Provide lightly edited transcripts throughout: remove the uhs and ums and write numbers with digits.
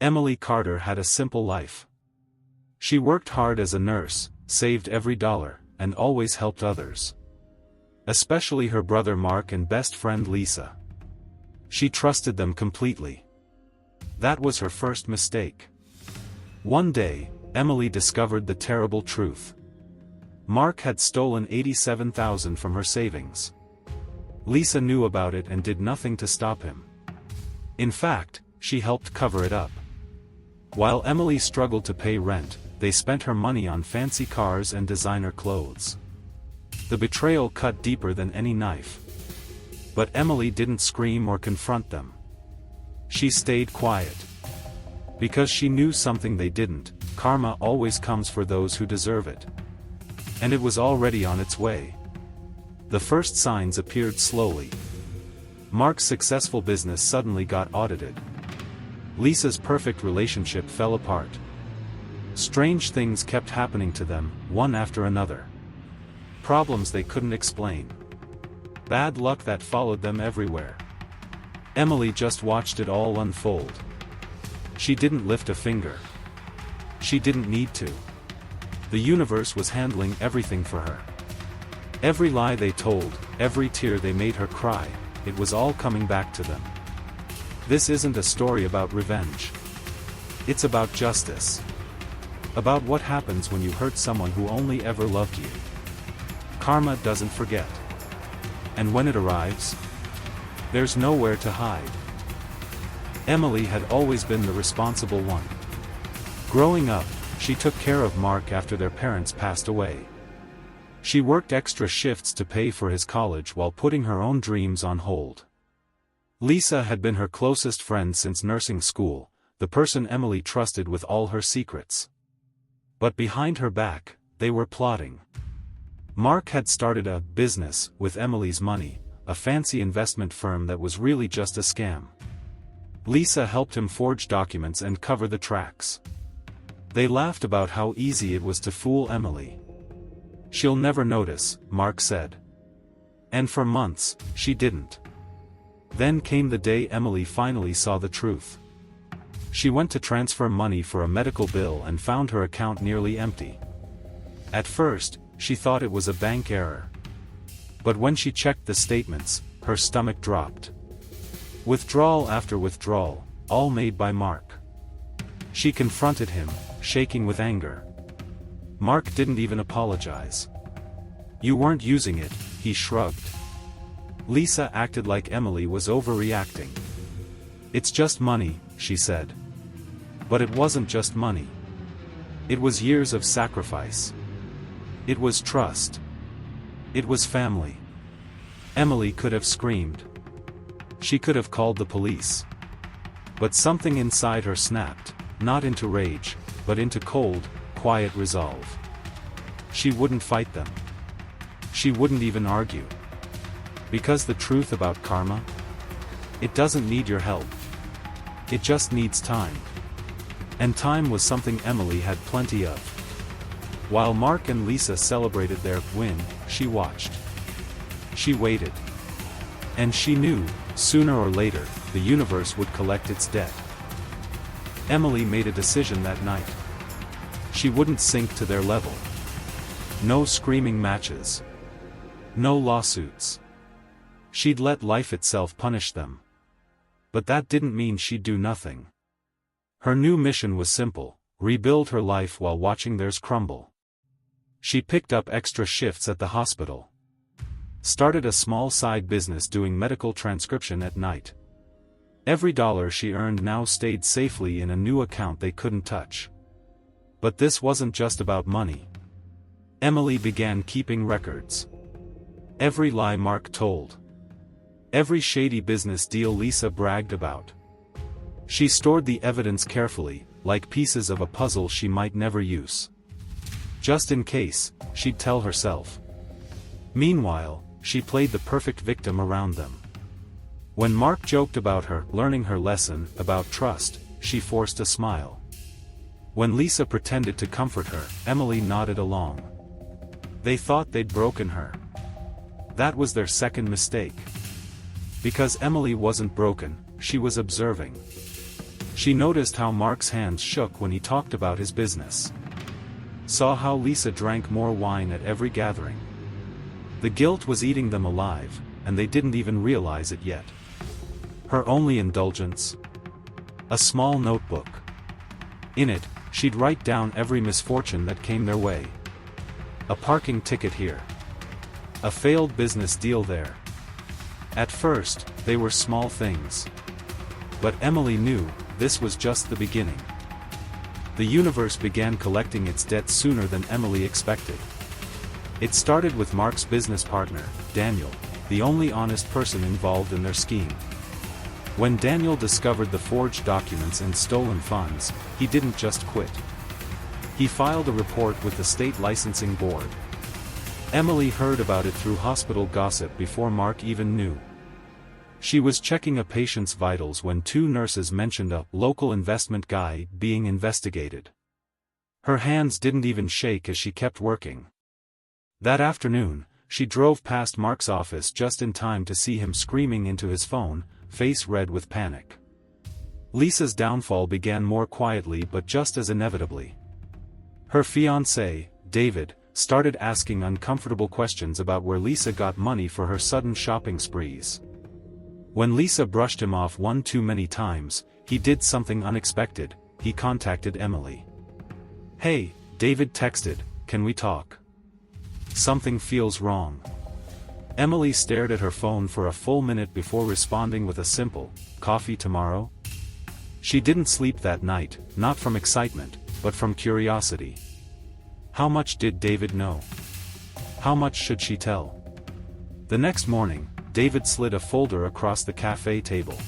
Emily Carter had a simple life. She worked hard as a nurse, saved every dollar, and always helped others. Especially her brother Mark and best friend Lisa. She trusted them completely. That was her first mistake. One day, Emily discovered the terrible truth. Mark had stolen $87,000 from her savings. Lisa knew about it and did nothing to stop him. In fact, she helped cover it up. While Emily struggled to pay rent, they spent her money on fancy cars and designer clothes. The betrayal cut deeper than any knife. But Emily didn't scream or confront them. She stayed quiet. Because she knew something they didn't: karma always comes for those who deserve it. And it was already on its way. The first signs appeared slowly. Mark's successful business suddenly got audited. Lisa's perfect relationship fell apart. Strange things kept happening to them, one after another. Problems they couldn't explain. Bad luck that followed them everywhere. Emily just watched it all unfold. She didn't lift a finger. She didn't need to. The universe was handling everything for her. Every lie they told, every tear they made her cry, it was all coming back to them. This isn't a story about revenge. It's about justice. About what happens when you hurt someone who only ever loved you. Karma doesn't forget. And when it arrives, there's nowhere to hide. Emily had always been the responsible one. Growing up, she took care of Mark after their parents passed away. She worked extra shifts to pay for his college while putting her own dreams on hold. Lisa had been her closest friend since nursing school, the person Emily trusted with all her secrets. But behind her back, they were plotting. Mark had started a business with Emily's money, a fancy investment firm that was really just a scam. Lisa helped him forge documents and cover the tracks. They laughed about how easy it was to fool Emily. "She'll never notice," Mark said. And for months, she didn't. Then came the day Emily finally saw the truth. She went to transfer money for a medical bill and found her account nearly empty. At first, she thought it was a bank error. But when she checked the statements, her stomach dropped. Withdrawal after withdrawal, all made by Mark. She confronted him, shaking with anger. Mark didn't even apologize. "You weren't using it," he shrugged. Lisa acted like Emily was overreacting. "It's just money," she said. But it wasn't just money. It was years of sacrifice. It was trust. It was family. Emily could have screamed. She could have called the police. But something inside her snapped, not into rage, but into cold, quiet resolve. She wouldn't fight them. She wouldn't even argue. Because the truth about karma? It doesn't need your help. It just needs time. And time was something Emily had plenty of. While Mark and Lisa celebrated their win, she watched. She waited. And she knew, sooner or later, the universe would collect its debt. Emily made a decision that night. She wouldn't sink to their level. No screaming matches. No lawsuits. She'd let life itself punish them. But that didn't mean she'd do nothing. Her new mission was simple: rebuild her life while watching theirs crumble. She picked up extra shifts at the hospital. Started a small side business doing medical transcription at night. Every dollar she earned now stayed safely in a new account they couldn't touch. But this wasn't just about money. Emily began keeping records. Every lie Mark told. Every shady business deal Lisa bragged about. She stored the evidence carefully, like pieces of a puzzle she might never use. Just in case, she'd tell herself. Meanwhile, she played the perfect victim around them. When Mark joked about her learning her lesson about trust, she forced a smile. When Lisa pretended to comfort her, Emily nodded along. They thought they'd broken her. That was their second mistake. Because Emily wasn't broken, she was observing. She noticed how Mark's hands shook when he talked about his business. Saw how Lisa drank more wine at every gathering. The guilt was eating them alive, and they didn't even realize it yet. Her only indulgence? A small notebook. In it, she'd write down every misfortune that came their way. A parking ticket here. A failed business deal there. At first, they were small things. But Emily knew, this was just the beginning. The universe began collecting its debts sooner than Emily expected. It started with Mark's business partner, Daniel, the only honest person involved in their scheme. When Daniel discovered the forged documents and stolen funds, he didn't just quit. He filed a report with the state licensing board. Emily heard about it through hospital gossip before Mark even knew. She was checking a patient's vitals when two nurses mentioned a local investment guy being investigated. Her hands didn't even shake as she kept working. That afternoon, she drove past Mark's office just in time to see him screaming into his phone, face red with panic. Lisa's downfall began more quietly but just as inevitably. Her fiancé, David, started asking uncomfortable questions about where Lisa got money for her sudden shopping sprees. When Lisa brushed him off one too many times, he did something unexpected. He contacted Emily. "Hey," David texted, "can we talk? Something feels wrong." Emily stared at her phone for a full minute before responding with a simple, "Coffee tomorrow?" She didn't sleep that night, not from excitement, but from curiosity. How much did David know? How much should she tell? The next morning, David slid a folder across the cafe table.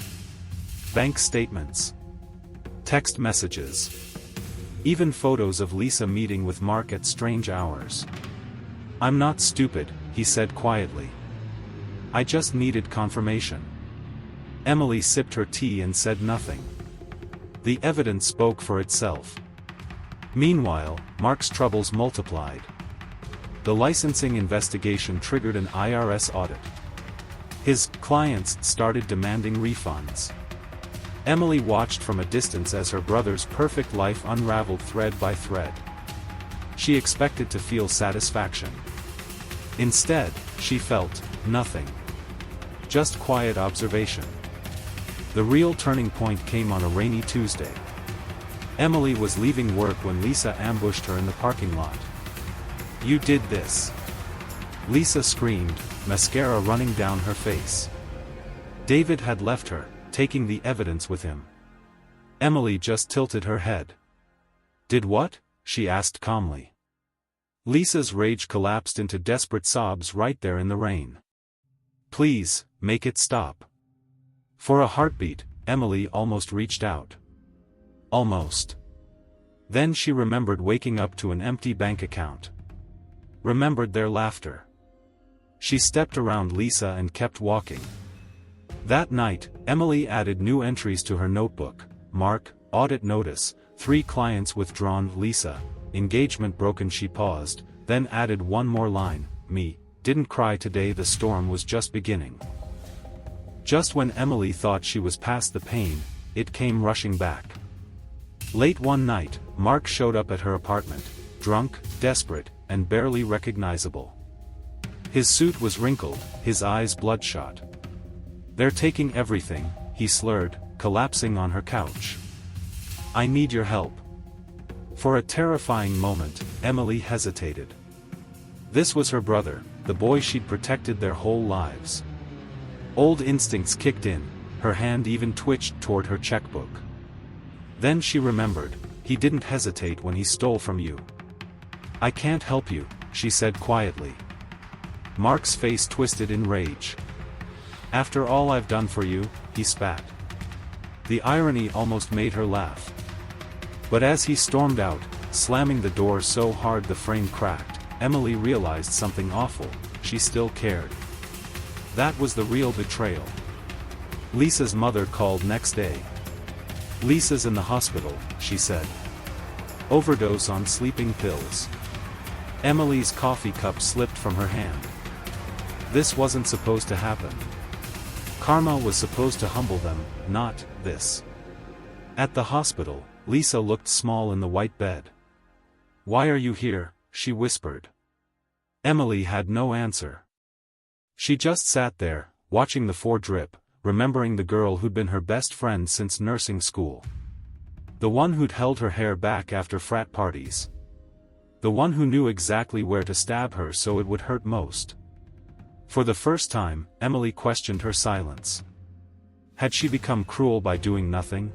Bank statements. Text messages. Even photos of Lisa meeting with Mark at strange hours. "I'm not stupid," he said quietly. "I just needed confirmation." Emily sipped her tea and said nothing. The evidence spoke for itself. Meanwhile, Mark's troubles multiplied. The licensing investigation triggered an IRS audit. His clients started demanding refunds. Emily watched from a distance as her brother's perfect life unraveled thread by thread. She expected to feel satisfaction. Instead, she felt nothing. Just quiet observation. The real turning point came on a rainy Tuesday. Emily was leaving work when Lisa ambushed her in the parking lot. "You did this!" Lisa screamed, mascara running down her face. David had left her, taking the evidence with him. Emily just tilted her head. "Did what?" she asked calmly. Lisa's rage collapsed into desperate sobs right there in the rain. "Please, make it stop." For a heartbeat, Emily almost reached out. Almost. Then she remembered waking up to an empty bank account. Remembered their laughter. She stepped around Lisa and kept walking. That night, Emily added new entries to her notebook. Mark, audit notice, 3 clients withdrawn. Lisa, engagement broken. She paused, then added one more line. Me, didn't cry today. The storm was just beginning. Just when Emily thought she was past the pain, it came rushing back. Late one night, Mark showed up at her apartment, drunk, desperate, and barely recognizable. His suit was wrinkled, his eyes bloodshot. "They're taking everything," he slurred, collapsing on her couch. "I need your help." For a terrifying moment, Emily hesitated. This was her brother, the boy she'd protected their whole lives. Old instincts kicked in, her hand even twitched toward her checkbook. Then she remembered, he didn't hesitate when he stole from you. "I can't help you," she said quietly. Mark's face twisted in rage. "After all I've done for you," he spat. The irony almost made her laugh. But as he stormed out, slamming the door so hard the frame cracked, Emily realized something awful: she still cared. That was the real betrayal. Lisa's mother called next day. "Lisa's in the hospital," she said. "Overdose on sleeping pills." Emily's coffee cup slipped from her hand. This wasn't supposed to happen. Karma was supposed to humble them, not this. At the hospital, Lisa looked small in the white bed. "Why are you here?" she whispered. Emily had no answer. She just sat there, watching the four drip, remembering the girl who'd been her best friend since nursing school. The one who'd held her hair back after frat parties. The one who knew exactly where to stab her so it would hurt most. For the first time, Emily questioned her silence. Had she become cruel by doing nothing?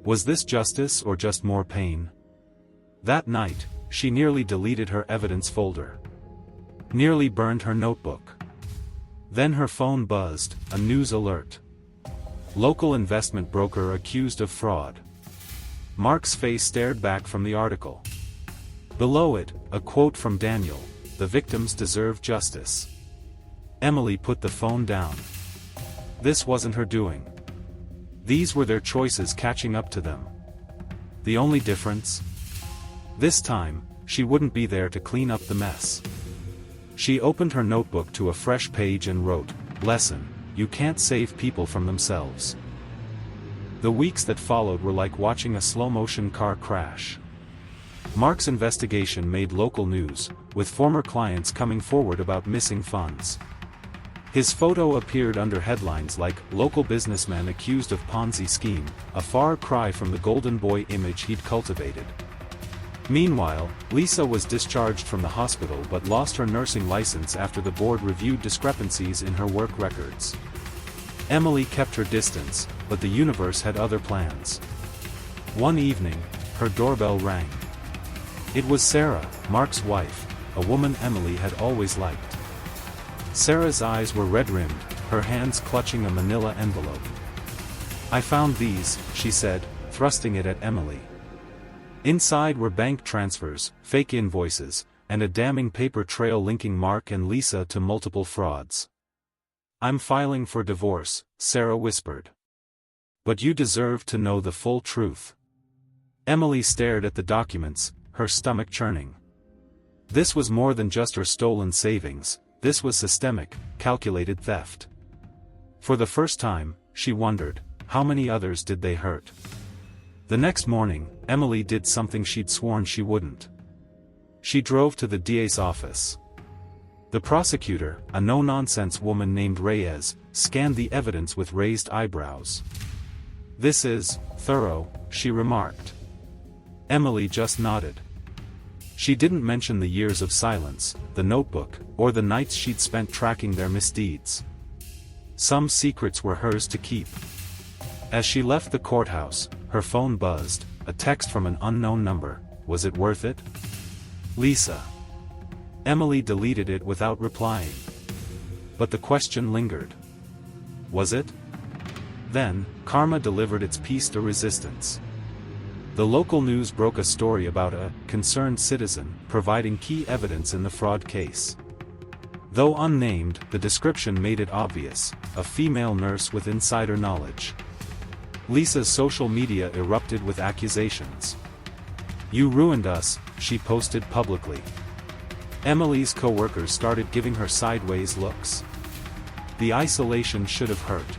Was this justice or just more pain? That night, she nearly deleted her evidence folder. Nearly burned her notebook. Then her phone buzzed, a news alert. Local investment broker accused of fraud. Mark's face stared back from the article. Below it, a quote from Daniel, "The victims deserve justice." Emily put the phone down. This wasn't her doing. These were their choices catching up to them. The only difference? This time, she wouldn't be there to clean up the mess. She opened her notebook to a fresh page and wrote, "Lesson: you can't save people from themselves." The weeks that followed were like watching a slow-motion car crash. Mark's investigation made local news, with former clients coming forward about missing funds. His photo appeared under headlines like, "Local businessman accused of Ponzi scheme," a far cry from the golden boy image he'd cultivated. Meanwhile, Lisa was discharged from the hospital but lost her nursing license after the board reviewed discrepancies in her work records. Emily kept her distance, but the universe had other plans. One evening, her doorbell rang. It was Sarah, Mark's wife, a woman Emily had always liked. Sarah's eyes were red-rimmed, her hands clutching a manila envelope. "I found these," she said, thrusting it at Emily. Inside were bank transfers, fake invoices, and a damning paper trail linking Mark and Lisa to multiple frauds. "I'm filing for divorce," Sarah whispered. "But you deserve to know the full truth." Emily stared at the documents, her stomach churning. This was more than just her stolen savings, this was systemic, calculated theft. For the first time, she wondered, how many others did they hurt? The next morning, Emily did something she'd sworn she wouldn't. She drove to the DA's office. The prosecutor, a no-nonsense woman named Reyes, scanned the evidence with raised eyebrows. "This is thorough," she remarked. Emily just nodded. She didn't mention the years of silence, the notebook, or the nights she'd spent tracking their misdeeds. Some secrets were hers to keep. As she left the courthouse, her phone buzzed, a text from an unknown number. Was it worth it? Lisa. Emily deleted it without replying. But the question lingered. Was it? Then, karma delivered its piece de resistance. The local news broke a story about a concerned citizen providing key evidence in the fraud case. Though unnamed, the description made it obvious, a female nurse with insider knowledge. Lisa's social media erupted with accusations. "You ruined us," she posted publicly. Emily's co-workers started giving her sideways looks. The isolation should have hurt.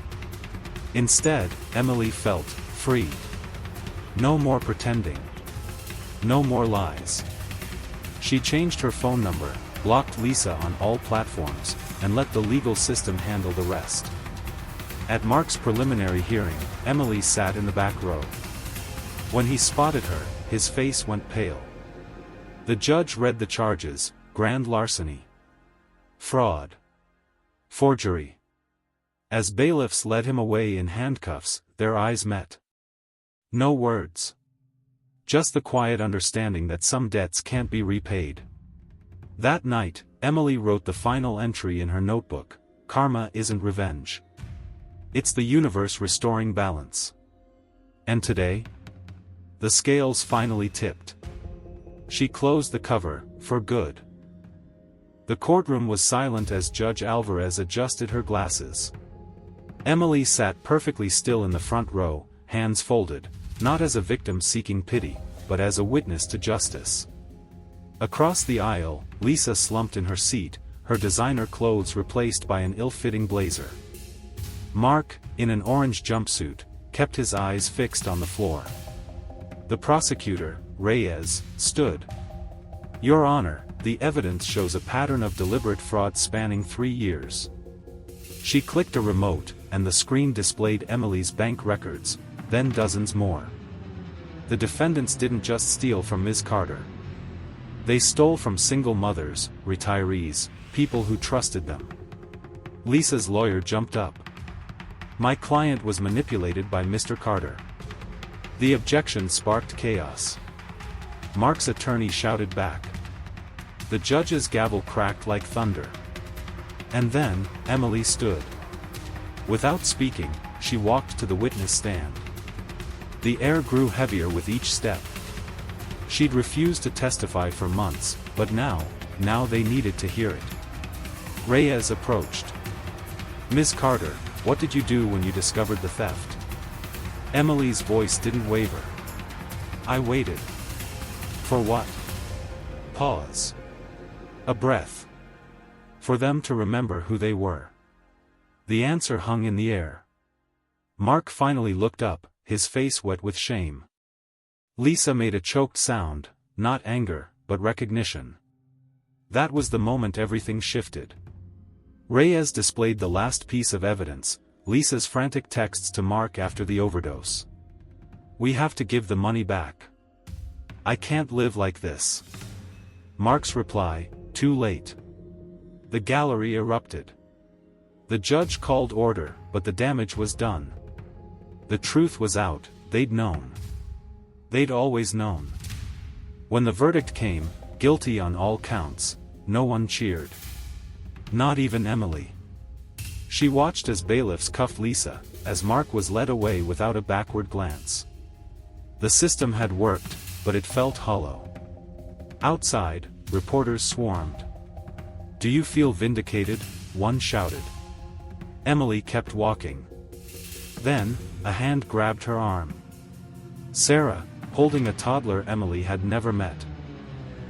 Instead, Emily felt free. No more pretending. No more lies. She changed her phone number, blocked Lisa on all platforms, and let the legal system handle the rest. At Mark's preliminary hearing, Emily sat in the back row. When he spotted her, his face went pale. The judge read the charges: grand larceny, fraud, forgery. As bailiffs led him away in handcuffs, their eyes met. No words. Just the quiet understanding that some debts can't be repaid. That night, Emily wrote the final entry in her notebook: "Karma isn't revenge. It's the universe restoring balance." And today? The scales finally tipped. She closed the cover, for good. The courtroom was silent as Judge Alvarez adjusted her glasses. Emily sat perfectly still in the front row, hands folded, not as a victim seeking pity, but as a witness to justice. Across the aisle, Lisa slumped in her seat, her designer clothes replaced by an ill-fitting blazer. Mark, in an orange jumpsuit, kept his eyes fixed on the floor. The prosecutor, Reyes, stood. "Your Honor, the evidence shows a pattern of deliberate fraud spanning 3 years." She clicked a remote, and the screen displayed Emily's bank records, then dozens more. The defendants didn't just steal from Ms. Carter. They stole from single mothers, retirees, people who trusted them. Lisa's lawyer jumped up. "My client was manipulated by Mr. Carter." The objection sparked chaos. Mark's attorney shouted back. The judge's gavel cracked like thunder. And then, Emily stood. Without speaking, she walked to the witness stand. The air grew heavier with each step. She'd refused to testify for months, but now they needed to hear it. Reyes approached. "Ms. Carter, what did you do when you discovered the theft?" Emily's voice didn't waver. "I waited." "For what?" Pause. A breath. For them to remember who they were. The answer hung in the air. Mark finally looked up, his face wet with shame. Lisa made a choked sound, not anger, but recognition. That was the moment everything shifted. Reyes displayed the last piece of evidence, Lisa's frantic texts to Mark after the overdose. "We have to give the money back. I can't live like this." Mark's reply, "Too late." The gallery erupted. The judge called order, but the damage was done. The truth was out, they'd known. They'd always known. When the verdict came, guilty on all counts, no one cheered. Not even Emily. She watched as bailiffs cuffed Lisa, as Mark was led away without a backward glance. The system had worked, but it felt hollow. Outside, reporters swarmed. "Do you feel vindicated?" one shouted. Emily kept walking. Then, a hand grabbed her arm. Sarah, holding a toddler Emily had never met.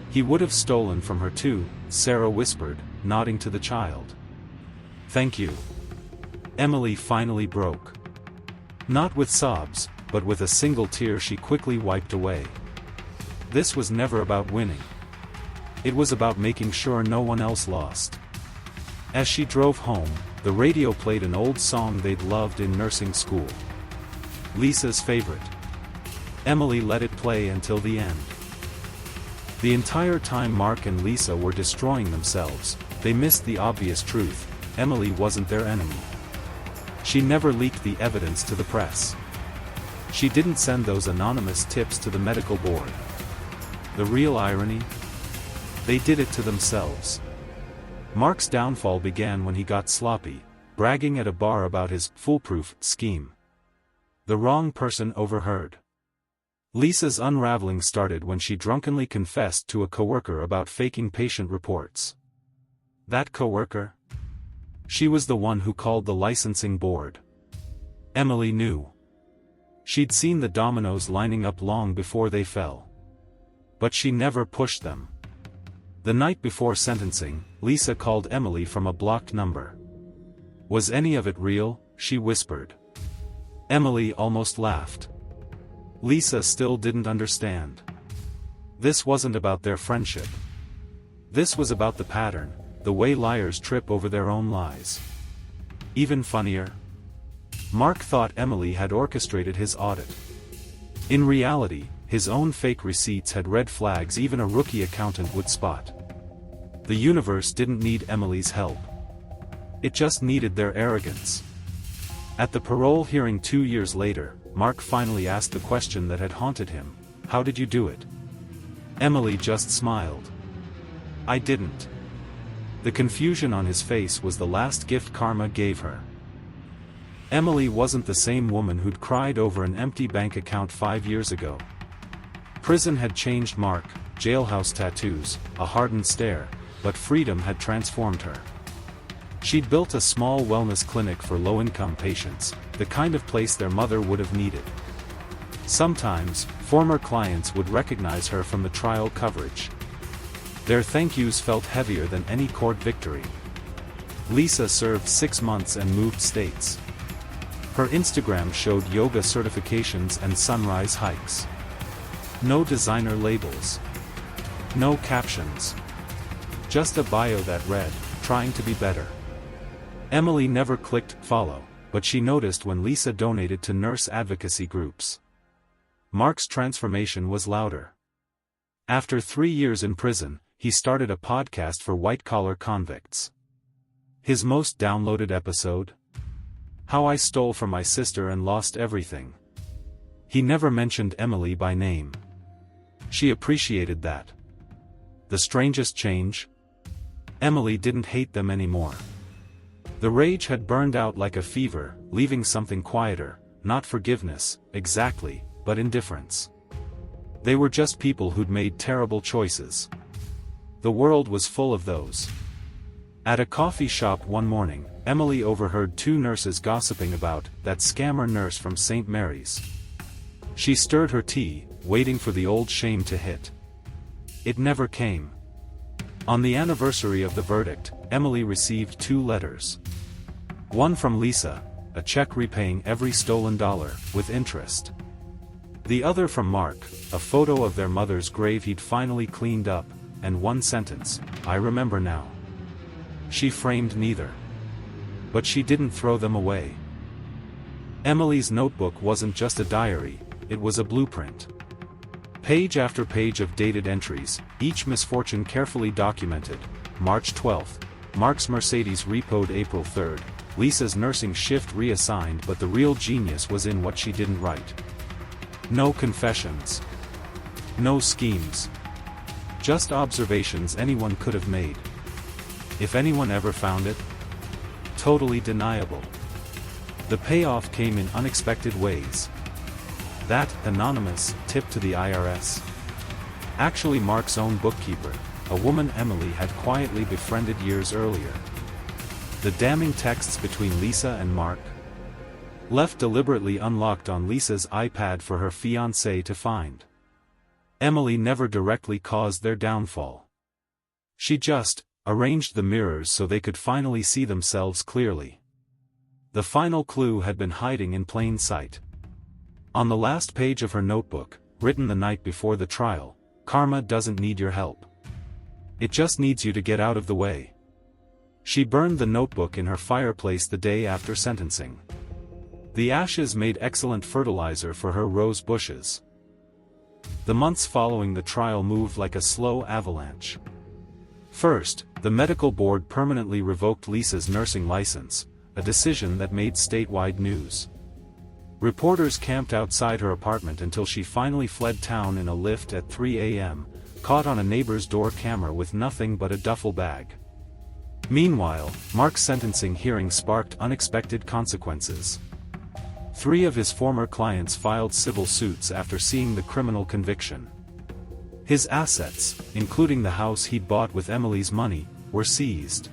"He would have stolen from her too," Sarah whispered, nodding to the child. "Thank you." Emily finally broke. Not with sobs, but with a single tear she quickly wiped away. This was never about winning. It was about making sure no one else lost. As she drove home, the radio played an old song they'd loved in nursing school. Lisa's favorite. Emily let it play until the end. The entire time Mark and Lisa were destroying themselves, they missed the obvious truth: Emily wasn't their enemy. She never leaked the evidence to the press. She didn't send those anonymous tips to the medical board. The real irony? They did it to themselves. Mark's downfall began when he got sloppy, bragging at a bar about his foolproof scheme. The wrong person overheard. Lisa's unraveling started when she drunkenly confessed to a coworker about faking patient reports. That coworker? She was the one who called the licensing board. Emily knew. She'd seen the dominoes lining up long before they fell. But she never pushed them. The night before sentencing, Lisa called Emily from a blocked number. "Was any of it real?" she whispered. Emily almost laughed. Lisa still didn't understand. This wasn't about their friendship. This was about the pattern, the way liars trip over their own lies. Even funnier? Mark thought Emily had orchestrated his audit. In reality, his own fake receipts had red flags even a rookie accountant would spot. The universe didn't need Emily's help. It just needed their arrogance. At the parole hearing 2 years later, Mark finally asked the question that had haunted him: "How did you do it?" Emily just smiled. "I didn't." The confusion on his face was the last gift karma gave her. Emily wasn't the same woman who'd cried over an empty bank account 5 years ago. Prison had changed Mark, jailhouse tattoos, a hardened stare, but freedom had transformed her. She'd built a small wellness clinic for low-income patients, the kind of place their mother would have needed. Sometimes, former clients would recognize her from the trial coverage. Their thank yous felt heavier than any court victory. Lisa served 6 months and moved states. Her Instagram showed yoga certifications and sunrise hikes. No designer labels. No captions. Just a bio that read, "Trying to be better." Emily never clicked follow, but she noticed when Lisa donated to nurse advocacy groups. Mark's transformation was louder. After 3 years in prison, he started a podcast for white-collar convicts. His most downloaded episode? How I Stole from My Sister and Lost Everything. He never mentioned Emily by name. She appreciated that. The strangest change? Emily didn't hate them anymore. The rage had burned out like a fever, leaving something quieter, not forgiveness, exactly, but indifference. They were just people who'd made terrible choices. The world was full of those. At a coffee shop one morning, Emily overheard 2 nurses gossiping about that scammer nurse from St. Mary's. She stirred her tea, waiting for the old shame to hit. It never came. On the anniversary of the verdict, Emily received 2 letters. One from Lisa, a check repaying every stolen dollar, with interest. The other from Mark, a photo of their mother's grave he'd finally cleaned up, and one sentence, "I remember now." She framed neither. But she didn't throw them away. Emily's notebook wasn't just a diary, it was a blueprint. Page after page of dated entries, each misfortune carefully documented. March 12th, Mark's Mercedes repoed April 3rd, Lisa's nursing shift reassigned, but the real genius was in what she didn't write. No confessions. No schemes. Just observations anyone could have made. If anyone ever found it? Totally deniable. The payoff came in unexpected ways. That anonymous tip to the IRS. Actually Mark's own bookkeeper, a woman Emily had quietly befriended years earlier. The damning texts between Lisa and Mark, left deliberately unlocked on Lisa's iPad for her fiancé to find. Emily never directly caused their downfall. She just arranged the mirrors so they could finally see themselves clearly. The final clue had been hiding in plain sight. On the last page of her notebook, written the night before the trial, "Karma doesn't need your help. It just needs you to get out of the way." She burned the notebook in her fireplace the day after sentencing. The ashes made excellent fertilizer for her rose bushes. The months following the trial moved like a slow avalanche. First, the medical board permanently revoked Lisa's nursing license, a decision that made statewide news. Reporters camped outside her apartment until she finally fled town in a Lyft at 3 a.m., caught on a neighbor's door camera with nothing but a duffel bag. Meanwhile, Mark's sentencing hearing sparked unexpected consequences. 3 of his former clients filed civil suits after seeing the criminal conviction. His assets, including the house he'd bought with Emily's money, were seized.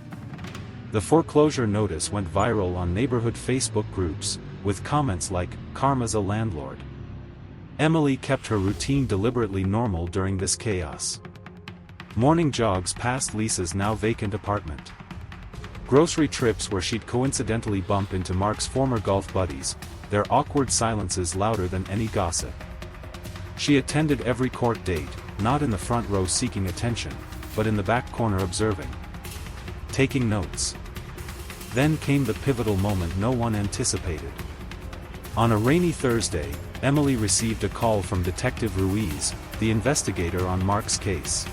The foreclosure notice went viral on neighborhood Facebook groups, with comments like, "Karma's a landlord." Emily kept her routine deliberately normal during this chaos. Morning jogs past Lisa's now vacant apartment. Grocery trips where she'd coincidentally bump into Mark's former golf buddies, their awkward silences louder than any gossip. She attended every court date, not in the front row seeking attention, but in the back corner observing. Taking notes. Then came the pivotal moment no one anticipated. On a rainy Thursday, Emily received a call from Detective Ruiz, the investigator on Mark's case.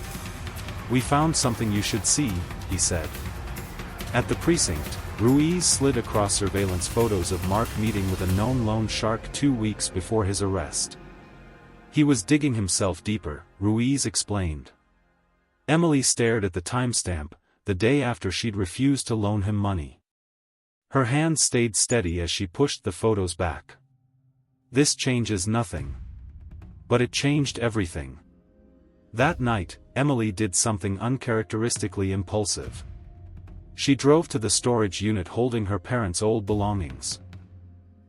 "We found something you should see," he said. At the precinct, Ruiz slid across surveillance photos of Mark meeting with a known loan shark 2 weeks before his arrest. He was digging himself deeper, Ruiz explained. Emily stared at the timestamp, the day after she'd refused to loan him money. Her hand stayed steady as she pushed the photos back. This changes nothing. But it changed everything. That night, Emily did something uncharacteristically impulsive. She drove to the storage unit holding her parents' old belongings.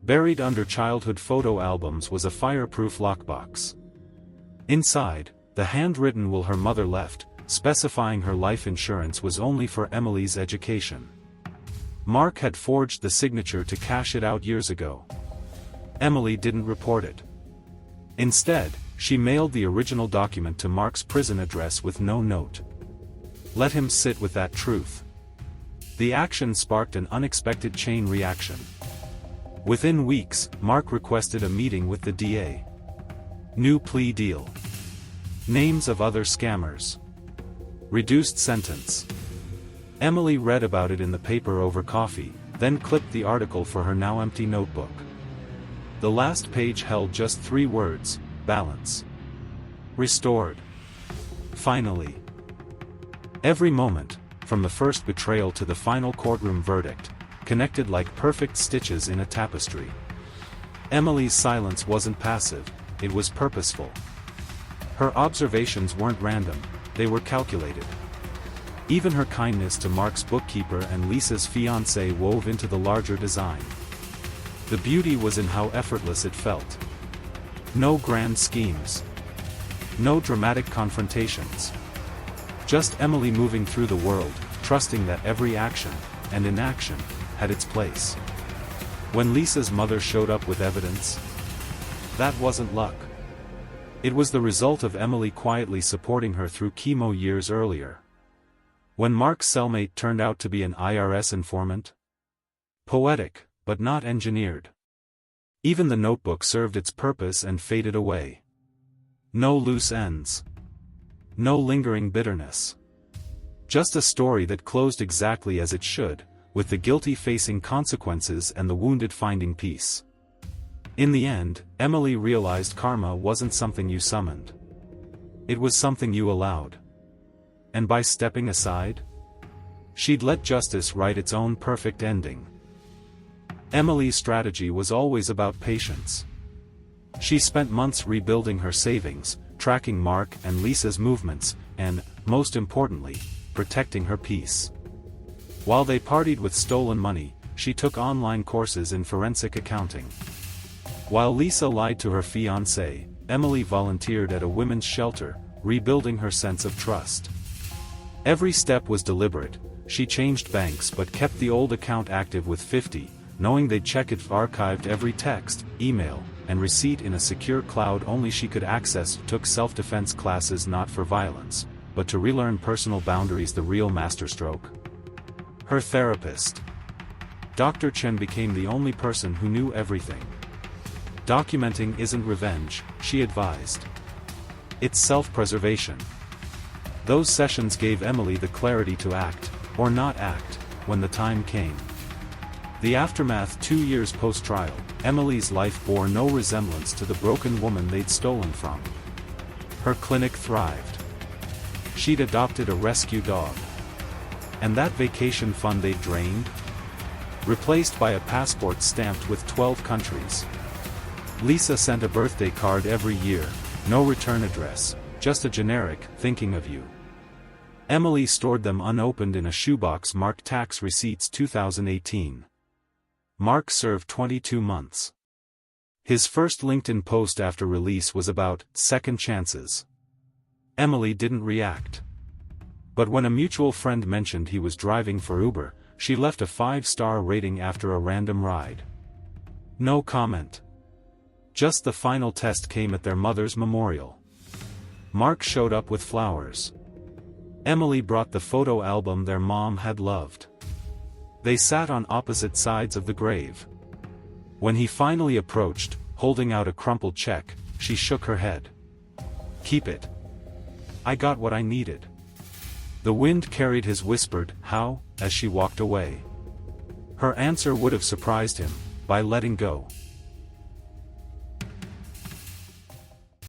Buried under childhood photo albums was a fireproof lockbox. Inside, the handwritten will her mother left, specifying her life insurance was only for Emily's education. Mark had forged the signature to cash it out years ago. Emily didn't report it. Instead, she mailed the original document to Mark's prison address with no note. Let him sit with that truth. The action sparked an unexpected chain reaction. Within weeks, Mark requested a meeting with the DA. New plea deal. Names of other scammers. Reduced sentence. Emily read about it in the paper over coffee, then clipped the article for her now empty notebook. The last page held just 3 words: balance. Restored. Finally. Every moment, from the first betrayal to the final courtroom verdict, connected like perfect stitches in a tapestry. Emily's silence wasn't passive, it was purposeful. Her observations weren't random, they were calculated. Even her kindness to Mark's bookkeeper and Lisa's fiancé wove into the larger design. The beauty was in how effortless it felt. No grand schemes. No dramatic confrontations. Just Emily moving through the world, trusting that every action, and inaction, had its place. When Lisa's mother showed up with evidence, that wasn't luck. It was the result of Emily quietly supporting her through chemo years earlier. When Mark's cellmate turned out to be an IRS informant? Poetic, but not engineered. Even the notebook served its purpose and faded away. No loose ends. No lingering bitterness. Just a story that closed exactly as it should, with the guilty facing consequences and the wounded finding peace. In the end, Emily realized karma wasn't something you summoned. It was something you allowed. And by stepping aside, she'd let justice write its own perfect ending. Emily's strategy was always about patience. She spent months rebuilding her savings, tracking Mark and Lisa's movements, and, most importantly, protecting her peace. While they partied with stolen money, she took online courses in forensic accounting. While Lisa lied to her fiancé, Emily volunteered at a women's shelter, rebuilding her sense of trust. Every step was deliberate. She changed banks but kept the old account active with 50, knowing they'd check it, archived every text, email, and receipt in a secure cloud only she could access. Took self-defense classes not for violence, but to relearn personal boundaries, the real masterstroke. Her therapist, Dr. Chen, became the only person who knew everything. Documenting isn't revenge, she advised. It's self-preservation. Those sessions gave Emily the clarity to act, or not act, when the time came. The aftermath: 2 years post-trial, Emily's life bore no resemblance to the broken woman they'd stolen from. Her clinic thrived. She'd adopted a rescue dog. And that vacation fund they'd drained? Replaced by a passport stamped with 12 countries. Lisa sent a birthday card every year, no return address, just a generic "thinking of you." Emily stored them unopened in a shoebox marked tax receipts 2018. Mark served 22 months. His first LinkedIn post after release was about second chances. Emily didn't react. But when a mutual friend mentioned he was driving for Uber, she left a 5-star rating after a random ride. No comment. Just the final test came at their mother's memorial. Mark showed up with flowers. Emily brought the photo album their mom had loved. They sat on opposite sides of the grave. When he finally approached, holding out a crumpled check, she shook her head. "Keep it. I got what I needed." The wind carried his whispered "how" as she walked away. Her answer would have surprised him: by letting go.